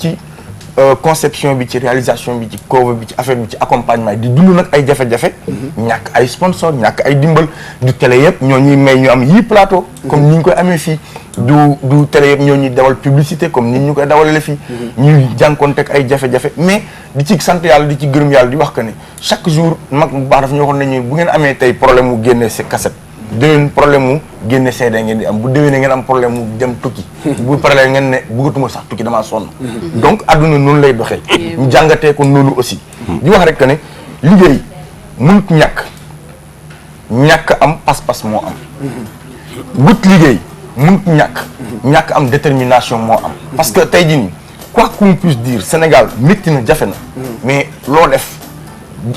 ci conception bi ci réalisation bi ci cover bi ci affaire bi ci accompagnement di dund nag ay jafe-jafe ñàkk ay sponsor ñàkk ay dimbal du télé yëpp ñoo ñuy may ñu am yii plateau comme ni ñu koy amee fii du télé yëpp ñoo ñuy dawal publicité comme ni ñu koy dawalale fii ñuy jànkoonteeg ay jafe-jafe mais di ci sant yàlla di ci gërëm yàlla di wax que ne chaque jour mag bu baax dafa ñu waxoon nañu bu ngeen amee tey problème mu génnee sa cassette déwén problème mu génne CD ngeen di am bu déwénee ngeen am problème mu dem tukki bu paree ngeen ne bëggatuma sax tukki damaa sonn donc adduna noonu lay doxee ñu jàngatee ko noonu aussi di wax rek que ne liggéey mënut ñàkk am pas-pas moo am wut liggéey mënut ñàkk am détermination moo am parce que tey jii nii quoi qu'on puisse dire Sénégal métti na jafe na mais loo def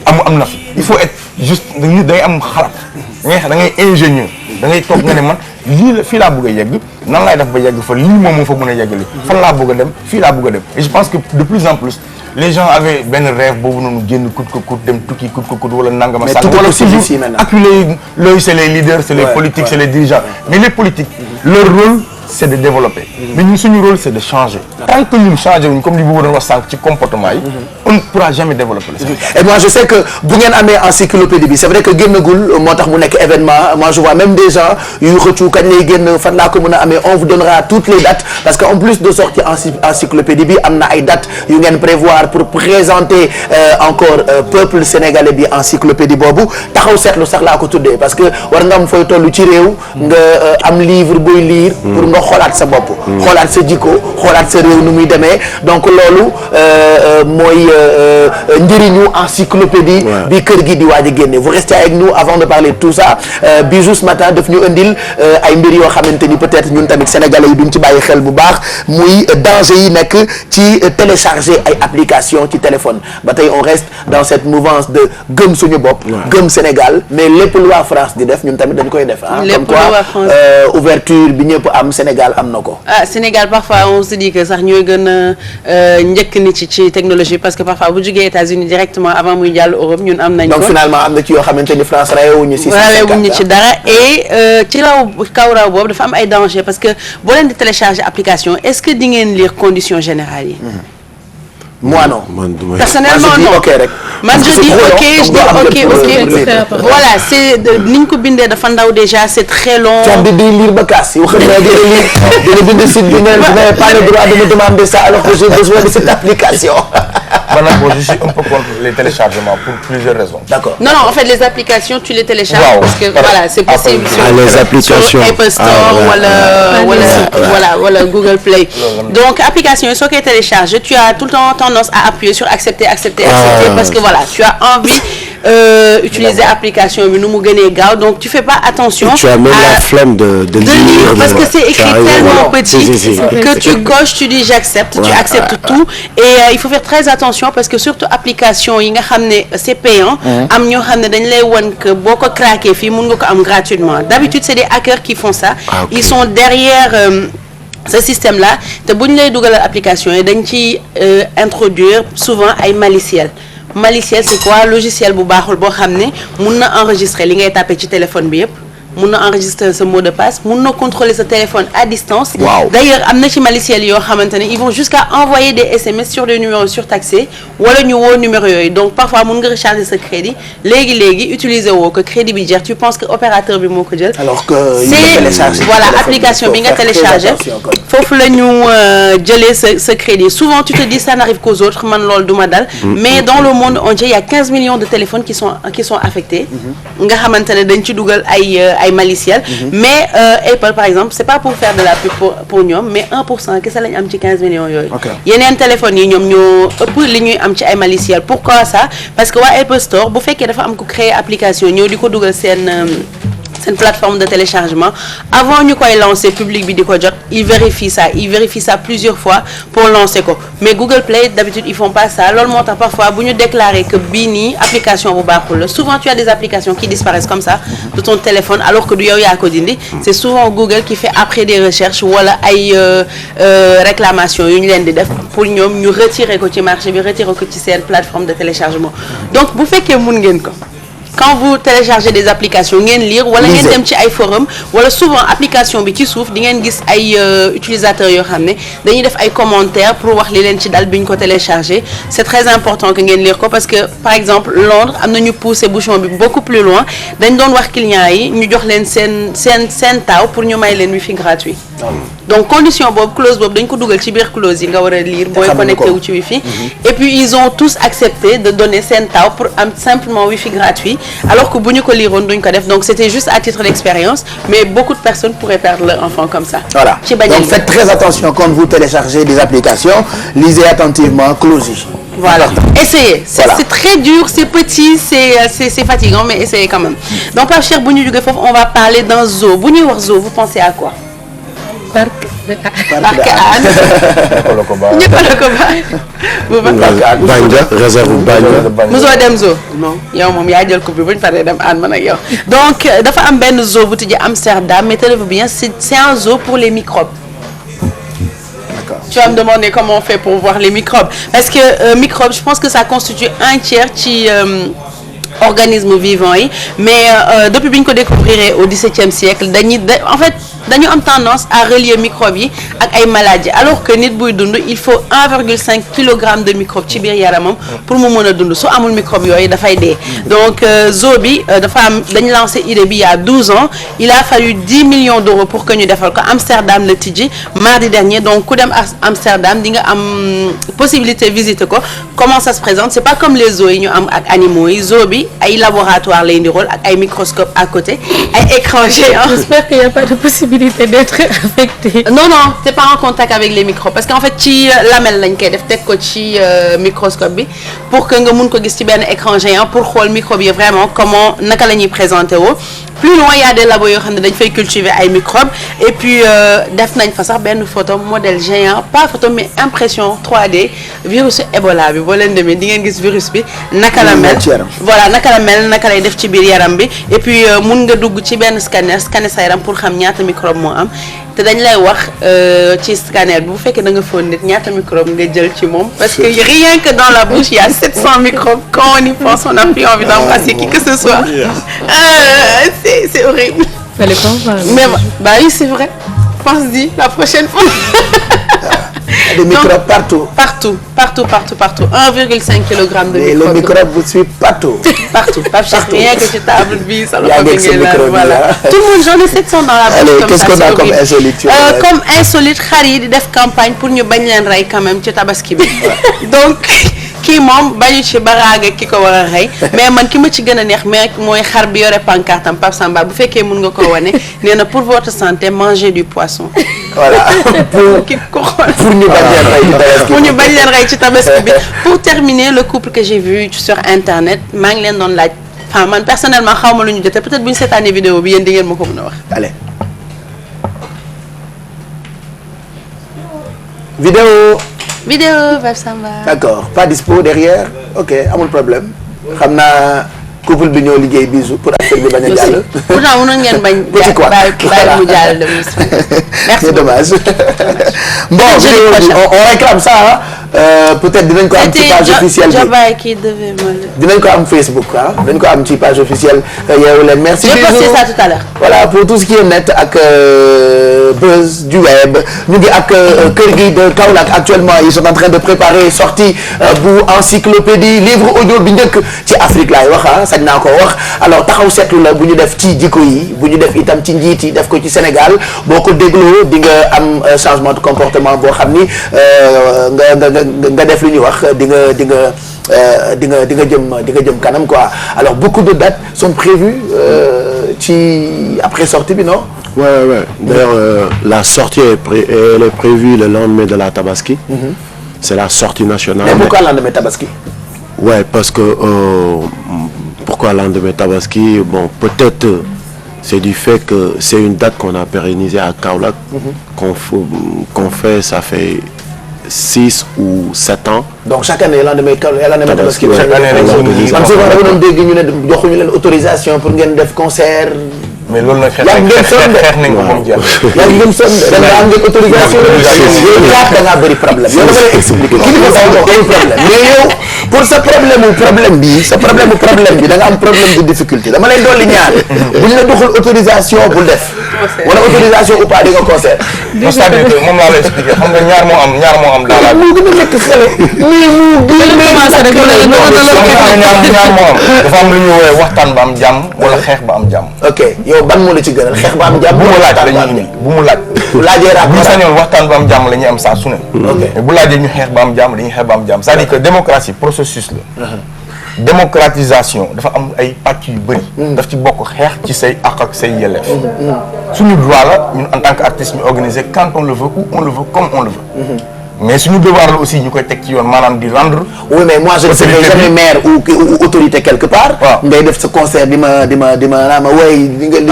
am na fi il faut être juste nit da ngay am xalaat da ngay ingénieur da ngay toog nga ne man lii la fii laa bëgg a yegg nan laay def ba yegg fa lii moom moo fa mën a yeggali fan laa bëgg a dem fii laa bëgg a dem et je pense que de plus en plus les gens avaient benn rêve boobu noonu génn kut dem tukki kut wala nangama sànq wala toujours acculer l'œil c'est les leaders c'est les politiques c'est les dirigeants mais les politiques leur rôle c'est de développer mais ñun suñu rôle c'est de changer tant que ñun changé wuñ comme li bu doon wax sànq ci comportement yi on ne pourra jamais développer le Sénégal. Et moi je sais que bu ngeen amee encyclopédie bi c'est vrai que génnagul moo tax mu nekk événement moi je vois même des gens yu xëccu kañ lay génn fan laa ko mën a amee on vous donnera toutes les dates parce que en plus de sortir encyclopédie bi am na ay dates yu ngeen prévoir pour présenter encore peuple sénégalais bi encyclopédie boobu taxaw seetlu sax laa ko tuddee parce que war nga am fooy toll ci réew nga am livre booy lire pour nga xoolaat sa bopp xoolaat sa jikko xoolaat sa réew nu muy demee donc loolu mooy njëriñu encyclopédie bi kër gi di waaj a génne vous restez avec nous avant de parler de tout ça Bijou ce matin daf ñu indil ay mbir yoo xamante ni peut-être ñun tamit sénégalais yi duñ ci bàyyi xel bu baax muy danger yi nekk ci télécharger ay application ci téléphone ba tey on reste dans cette mouvance de gëm suñu bopp gëm Sénégal mais lépp lu waa France di def ñun tamit dañ koy def ah comme quoi ouverture bi ñëpp am Sénégal am na ko Sénégal parfois on se dit que sax ñooy gën a njëkk nit ci technologie parce que parfois bu jugee États-Unis directement avant muy jàll Europe ñun am nañ ko donc finalement am na ci yoo xamante ni France rawewuñu ci dara et ci kaw raw boobu dafa am ay danger parce que boo leen di télécharger application est-ce que di ngeen lire conditions générales yi moi non personnellement non man je dis ok voilà c'est niñ ko bindee dafa ndaw déjà c'est très long di lire ba kaas yow xam naa dina bind site bi nga vous n'avez pas le droit de me demander ça alors que j'ai besoin de cette application je suis un peu contre les téléchargements pour plusieurs raisons. D'accord. Non, en fait, les applications, tu les télécharges parce que voilà, c'est possible les applications sur Apple Store voilà, Google Play. Donc, application, ce qui télécharge, tu as tout le temps tendance à appuyer sur accepter parce que voilà, tu as envie utiliser application bi nu mu gënee gaaw donc tu fais pas attention. Tu as même la flemme de lire parce que c'est écrit tellement petit que tu coches, tu dis j'accepte, tu acceptes tout et il faut faire très attention parce que surtout application yi nga xam ne c'est payant am ñoo xam ne dañ lay won que boo ko craqué fii mun nga ko am gratuitement d'habitude c'est des hackers qui font ça ils sont derrière ce système là te bu ñu lay dugalal application yi dañ ci introduire souvent ay maliciels c'est quoi logiciel bu baaxul boo xam ne mun na enregistrer li ngay tapé ci téléphone bi yëpp mun na enregistrer ce mot de passe mun na contrôler ce téléphone à distance. D'ailleurs am na ci maliciels yoo xamante ne ils vont jusqu'à envoyer des SMS sur des numéros surtaxés wala ñu woo numéro yooyu donc parfois mun nga recharger sa crédit léegi utiliser woo ko crédit bi jeex tu penses que opérateur bi moo ko jël. alors que c'est voilà application bi nga télécharger foofu la ñu jëlee sa crédit souvent tu te dis ça n'arrive qu'aux autres man loolu du ma dal. mais dans le monde entier il y a 15 millions de téléphones qui sont affectés. nga xamante ne dañ ci dugal ay maliciels mais Apple par exemple c'est pas pour faire de la pub pour ñoom mais 1% kese lañ am ci 15 millions yooyu yeneen téléphones yi ñoom ñoo ëpp li ñuy am ci ay maliciels pourquoi ça parce que waa Apple Store bu fekkee dafa am ko créer application ñëw di ko dugal seen plateforme de téléchargement avant ñu koy lancer public bi di ko jot ils vérifient ça plusieurs fois pour lancer ko mais Google Play d'habitude ils font pas ça loolu moo tax parfois bu ñu déclarer que bii nii application bu baaxul la souvent tu as des applications qui disparaissent comme ça de ton téléphone alors que du yow yaa ko dindi c'est souvent Google qui fait après des recherches wala ay réclamations yu ñu leen di def pour ñoom ñu retirer ko ci marché bi retirer ko ci seen plateforme de téléchargement donc bu fekkee mun ngeen ko quand vous téléchargez des applications ngeen lire wala ngeen dem ci ay forum wala souvent application bi ci suuf di ngeen gis ay utilisateurs yoo xam ne dañuy def ay commentaires pour wax li leen ci dal bi ñu ko télécharger c'est très important que ngeen lire ko parce que par exemple Londres am na ñu pousser bouchon bi beaucoup plus loin dañ doon wax clients yi ñu jox leen seen taaw pour ñu may leen wifi gratuit donc condition boobu clause boobu dañ ko dugal ci biir clause yi nga war a lire booy connecté wu ci wifi et puis ils ont tous accepté de donner seen taaw pour am simplement wifi gratuit alors que bu ñu ko liroon duñ ko def donc c'était juste à titre d'expérience mais beaucoup de personnes pourraient perdre leur enfant comme ça. Voilà. Donc faites très attention quand vous téléchargez des applications, lisez attentivement clause yi. Voilà, essayez. C'est très dur, c'est petit, c'est fatigant, mais essayez quand même. Donc, Pape Cheikh, bu ñu jógee foofu, on va parler d'un zoo. Bu ñuy wax zoo, vous pensez à quoi? Parc Hann. ñëpp la ko ba. Bandia, réserve Bandia. Mosoo dem zoo. Non. yow moom yaa jël coupe bi bu ñu paree dem Hann man ak yow. donc dafa am benn zoo bu tudd Amsterdam, mais tenez-vous bien, c'est un zoo pour les microbes. Tu vas me demander comment on fait pour voir les microbes parce que microbes je pense que ça constitue un tiers ci organismes vivants yi mais depuis bi ñu ko découvrir au XVIIe siècle en fait dañu am tendance à relier microbes yi ak ay maladies alors que nit buy dund il faut 1,5 kilogramme de microbes ci biir yaramam pour mu mën a dund su amul microbe yooyu dafay dee donc zoo bi dafa am dañu lancé idée bi il y a 12 ans il a fallu 10 millions d'euros pour que ñu defal ko Amsterdam la tijji mardi dernier donc ku dem Amsterdam di nga am possibilité visiter ko comment ça se présente c'est pas comme les zoos yi ñu am ak animaux yi zoo bi ay laboratoire lay indi rôle ak ay microscope à côté ay écran géant. J'espère qu'il n'y a pas de possibilité d'être affecté. Non, t'es pas en contact avec les microbes parce qu'en fait ci lamelle lañ koy def teg ko ci microscope bi pour que nga mun ko gis ci benn écran géant pour xool microbes yi vraiment comment naka la ñuy présenter woo. Plus loin il y a des labos yoo xam ne dañ fay cultiver ay microbes et puis def nañ fa sax benn photo modèle géant pas photo mais impression 3D virus Ebola bi boo leen demee di ngeen gis virus bi naka la mel voilà naka la mel naka lay def ci biir yaram bi et puis mun nga dugg ci benn scanner sa yaram pour xam ñaata microbe moo am te dañ lay wax ci scanner bi bu fekkee da nga foon nit ñaata microbe nga jël ci moom parce que rien que dans la bouche il y a 700 microbes quand on y pense on n'a plus envie d'embrasser qui que ce soit c'est horrible. Fallait pas en parler. Mais bah oui c'est vrai. Pense-y la prochaine fois. Des microbes partout. Partout. 1,5 kilogramme de microbes. Les microbes vous suivent partout. Partout. Pas cher, rien que ci table bi ça la avec ces microbes voilà. Tout le monde j'en ai 700 dans la bouche. Allez, qu'est-ce qu'on a comme insolite? Comme insolite xar yi di def campagne pour ñu bañ leen rey quand même ci tabaski bi. Donc kii moom bañu ci baraaga ki ko war a rey mais man ki ma ci gën a neex mais mooy xar bi yore pancarte am Pape Samba bu fekkee mun nga ko wane nee na pour votre santé mangez du poisson. Voilà pour ñu bañ leen rey ci tabaski bi. Pour terminer le couple que j'ai vu sur internet maa ngi leen doon laaj enfin man personnellement xaw ma lu ñu jotee peut-être bu ñu seetaanee vidéo bi yéen di ngeen ma ko mën a wax. Allez. Vidéo Pape Samba. D'accord pas dispo derrière ok amul problème xam naa couple bi ñoo liggéey bisu pour affaire bi bañ a jàll. pourtant mënoon ngeen bañ. petit quoi bàyyi mu jàll dem. Merci c'est dommage. Bon on réclame ça peut-être dinañ ko am ci page officielle bi dinañ ko am Facebook dinañ ko am ci page officielle Yeewu Leen merci. J'ai posté ça tout à l'heure. Voilà pour tout ce qui est net ak buzz du web ñu ngi ak kër gi de Kaolack actuellement ils sont en train de préparer sortie bu encyclopédie livre audio bi njëkk ci Afrique laay wax sañ naa ko wax alors taxaw seetlu la bu ñu def ci jikko yi bu ñu def itam ci njiit yi def ko ci Sénégal boo ko dégloo di nga am changement de comportement boo xam ni nga def lu ñuy wax di nga jëm kanam quoi alors beaucoup de dates sont prévues après sortie bi non. Ouais. D'ailleurs la sortie elle est prévue le lendemain de la Tabaski. C'est la sortie nationale. Mais pourquoi lendemain Tabaski? Ouais parce que pourquoi lendemain Tabaski bon peut-être c'est du fait que c'est une date qu'on a pérennisée à Kaolack. qu'on fait ça fait 6 ou 7 ans. Donc chaque année lendemain Tabaski. Chaque année man souvent dama doon dégg ñu ne joxuñu leen autorisation pour ngeen def concert. mais loolu nag xeex nañ ko moom jeex. yaa ngi gëm sonn da nga am ngeen autorisation. yow da ngaa bëri problème yow dama lay expliquer kii bi nga bëri problème mais yow pour sa problème bi da nga am problème de difficulté dama lay dolli ñaar buñ la doxul autorisation bul def wala autorisation ou pas di nga concert. c'est-à-dire que moom laa lay expliquer xam nga ñaar moo am dans la mu gën a nekk xale ñaar moo am dafa am lu ñuy woowee waxtaan ba am jàmm wala xeex ba am jàmm. ok yow ban moo la ci gënal xeex ba am jàmm bu mu laaj la ñuy indi bu mu laaj. bu laajee bu ñu sañoon waxtaan ba am jàmm la ñuy am saa su ne. mais bu laajee ñu xeex ba am jàmm dañuy xeex ba am jàmm c'est-à-dire que démocratie processus la. démocratisation dafa am ay pàcc yu bëri. daf ci bokk xeex ci say àq ak say yelleef. suñu droit la ñun en tant qu'artiste ñu organiser quand on le veut où on le veut comme on le veut. mais suñu devoir la aussi ñu koy teg ci yoon maanaam di rendre. oui mais moi je ne serai jamais maire ou autorité quelque part. waaw ngay def sa concert di ma naa ma woy di nga ñu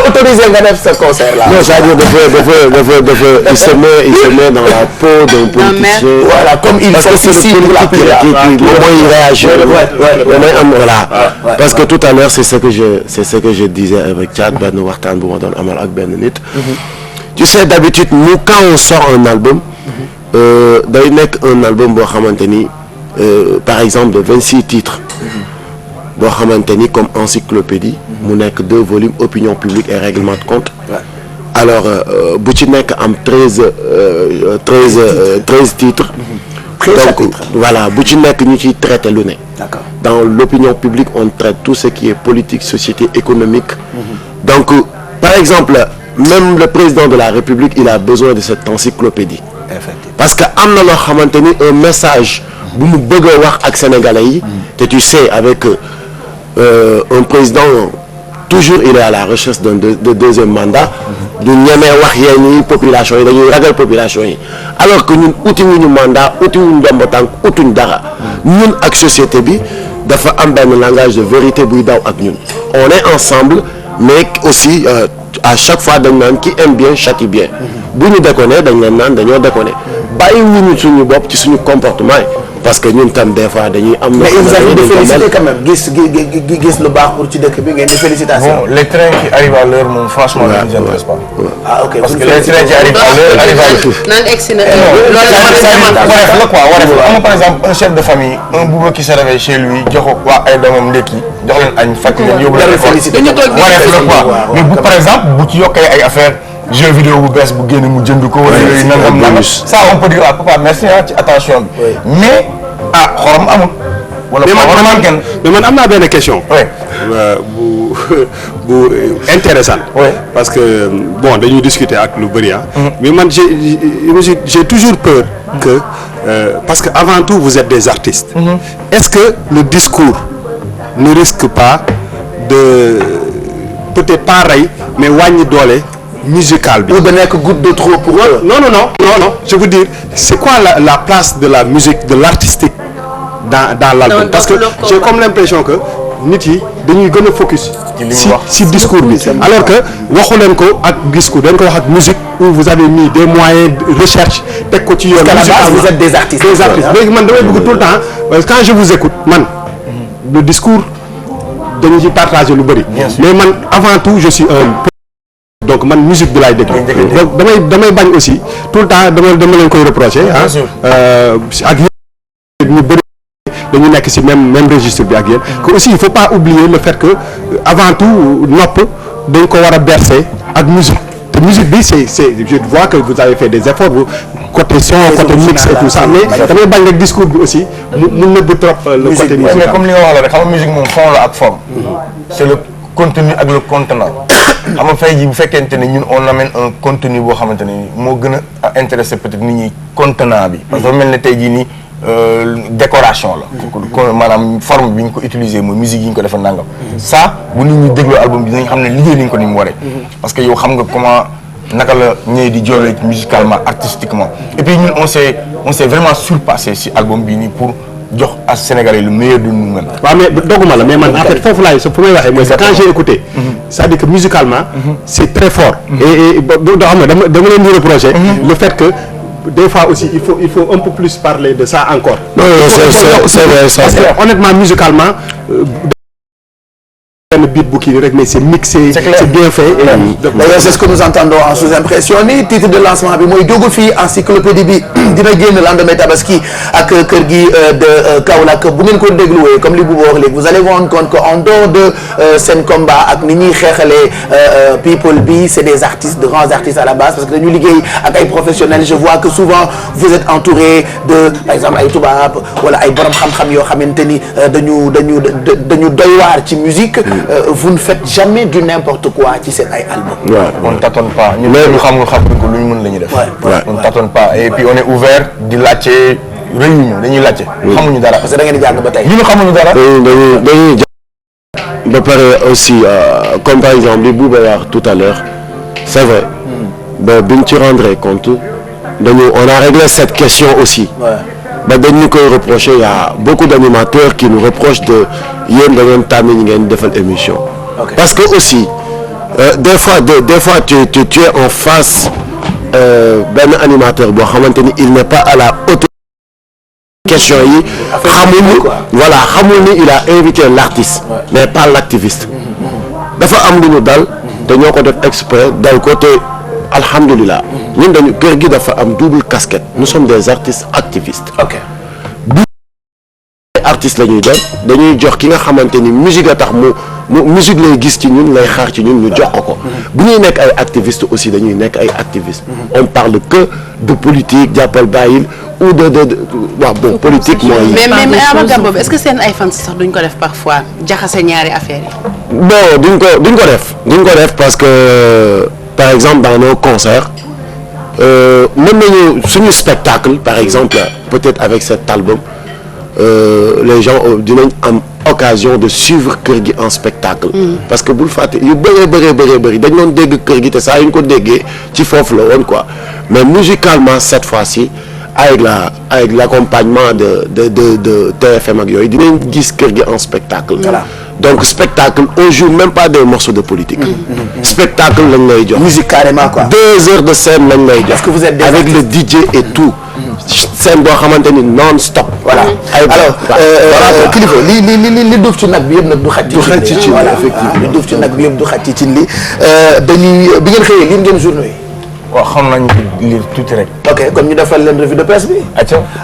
autorisé nga def sa concert là. non c'est-à-dire dafa il se met dans la peau d'un politicien. voilà comme il faut ici pour la mooy réagir voilà parce que tout à l'heure c'est ce que je disais avec Thiat benn waxtaan bu ma doon amal ak benn nit. tu sais d'habitude nous quand on sort un album day nekk un album boo xamante ni par exemple de 26 titres boo xamante ni comme encyclopédie mu nekk 2 volumes opinion publique et règlement de compte. alors bu ci nekk am 13 titres. donc voilà bu ci nekk ñu ciy traité lu ne. D'accord. Dans l'opinion publique on traite tout ce qui est politique société économique. Donc par exemple même le président de la République il a besoin de cette encyclopédie. Effectivement. Parce que am na loo xamante ni un message bu mu bëgg a wax ak sénégalais yi. te tu sais avec un président toujours il est à la recherche de deuxième mandat. du ñemee wax yéen ñi population yi dañuy ragal population yi alors que ñun uti wuñu mandat uti wuñu ndombo tànk utuñ dara ñun ak société bi dafa am benn langage de vérité buy daw ak ñun on est ensemble mais aussi à chaque fois dañ naan qui aime bien châtie bien bu ñu déconné dañ leen naan dañoo déconné bàyyi wuñu suñu bopp ci suñu comportement yi parce que ñun tam des fois dañuy am. mais il vous a de féliciter quand même gis lu baax pour ci dëkk bi ngeen di félicitations. bon les trains qui arrivent à l'heure moom franchement ne nous intéresse pas. ah ok parce que les trains qui arrivent à l'heure arrivent à l'heure. naan egsi na wareef la quoi wareef la am na par exemple un chef de famille un boubou qui se réveille chez lui jox ko waa ay doomam ndekki jox leen añ fàttali leen yóbbu leen école wareef la quoi mais bu par exemple bu ci yokkee ay affaire jeu vidéo bu bees bu génn mu jënd ko. wala yooyu nangam ça on peut dire ah papa merci ci attention bi. mais ah xorom amul. wala mais man am naa benn question. bu intéressante. parce que bon dañuy discuter ak lu bëri ah. mais man j'ai toujours peur que parce que avant tout vous êtes des artistes. Est-ce que le discours ne risque pas de peut-être pas rey mais wàññi doole musical bi. ou de nekk goutte de trop pour eux. non je veux dire c'est quoi la place de la musique de l'artistique dans l'album parce que j'ai comme l'impression que nit yi dañuy gën a focus si discours bi alors que waxu leen ko ak discours dañ ko wax ak musique où vous avez mis des moyens de recherche teg ko ci yoon. parce qu'à la base vous êtes des artistes. léegi man damay bëgg tout le temps quand je vous écoute man le discours dañu ci partager lu bëri mais man avant tout je suis donc man musique bi laay déglu donc damay bañ aussi tout le temps dama leen koy reprocher ak ñu bëri dañu nekk ci même registre bi ak yéen que aussi il faut pas oublier le fait que avant tout nopp dañ ko war a bercer ak musique te musique bi c'est je vois que vous avez fait des efforts côté son côté mix et tout ça mais damay bañ rek discours bi aussi mu nëbb trop le côté musical. mais comme li nga wax la rek xam nga musique moom fond la ak forme c'est le contenu ak le contenant xam nga fay ji bu fekkente ne ñun on amène un contenu boo xamante ne moo gën a intéressé peut-être nit ñi contenant bi parce que dafa mel ne tey jii nii décoration la maanaam forme bi ñu ko utiliser mooy musique yi ñu ko defee nangam ça bu nit ñi dégloo album bi dinañ xam ne liggéey nañ ko ni mu waree parce que yow xam nga comment naka la ñëwee di joolee musicalement artistiquement et puis ñun on s'est vraiment surpassé si album bii nii pour jox à Sénégalais le meilleur de nous-mêmes. waaw mais dogguma la mais man en fait foofu laay fu may waxee mooy quand j'ai écouté c'est-à-dire que musicalement c'est très fort et doo xam ne dama leen di reprocher le fait que des fois aussi il faut un peu plus parler de ça encore. Non, c'est vrai ça. Parce que honnêtement musicalement benn beat bu kii rek mais c'est mixé. C'est clair. C'est bien fait. D'ailleurs c'est ce que nous entendons en sous-impression ni titre de lancement bi mooy jógu fii encyclopédie bi dina génn lendemain tabaski ak kër gi de Kaolack bu ngeen ko dégluwee comme li bu wax léegi vous allez vous rendre compte que en dehors de seen combat ak ni ñuy xeexalee people bi c'est des artistes de grands artistes à la base parce que dañu liggéey ak ay professionnels je vois que souvent vous êtes entouré de par exemple ay tubaab wala ay borom xam-xam yoo xamante ni dañu doy waar ci musique. Vous ne faites jamais du n'importe quoi ci seen ay album. On ne tâtonne pas ñun ñu xamul ko lu ñu mën la ñuy def. On ne tâtonne pas et puis on est ouvert di laajte réunion dañuy laajte. xamuñu dara parce que da ngeen di jàng ba tey. ñu xamuñu dara. dañuy ba pare aussi comme par exemple li Bouba wax tout à l'heure c'est vrai. ba biñ ci rendre compte on a réglé cette question aussi. ba dañ ñu koy reprocher il y a beaucoup d'animateurs qui nous reprochent de yéen da ngeen tànn ñi ngeen defal émission. Parce que aussi des fois tu es en face benn animateur boo xamante ni il n'est pas à la hauteur question yi xamul ni il a invité l'artiste mais pas l'activiste dafa am lu ñu dal te ñoo ko def exprès dal ko te alhamdulillah ñun dañu kër gi dafa am double casquette nous sommes des artistes activistes. bu artiste la ñuy def dañuy jox ki nga xamante ni musique a tax mu musique lay gis ci ñun lay xaar ci ñun ñu jox ko bu ñuy nekk ay activistes aussi dañuy nekk ay activistes on parle que de politique jàppal bàyyil ou de waaw bon politique mooy. mais Abaga boobu est-ce que seen ay fans sax duñ ko def parfois jaxase ñaari affaires yi. bon duñ ko def parce que par exemple dans nos concerts mën nañu suñu spectacle par exemple peut-être avec cet album les gens dinañ am occasion de suivre kër gi en spectacle. parce que bul fàtte yu bëri dañ doon dégg kër gi te saa yu ñu ko déggee ci foofu la woon quoi mais musicalement cette fois-ci avec l'accompagnement de TFM ak yooyu dinañ gis kër gi en spectacle. Donc spectacle on joue même pas des morceaux de politique. Spectacle lañ lay jox. Musique carrément quoi. 2 heures de scène lañ lay jox. Est-ce que vous êtes des avec le DJ et tout. scène boo xamante ni non-stop. Voilà alors kilifa li duuf ci nag bi yëpp nag du xaj ci cin. Voilà effectivement li duuf ci nag bi yëpp du xaj ci cin li dañuy bi ngeen xëyee lire ngeen journaux yi. waaw xam nañ lire tuuti rek. ok kon ñu defal leen revue de presse bi.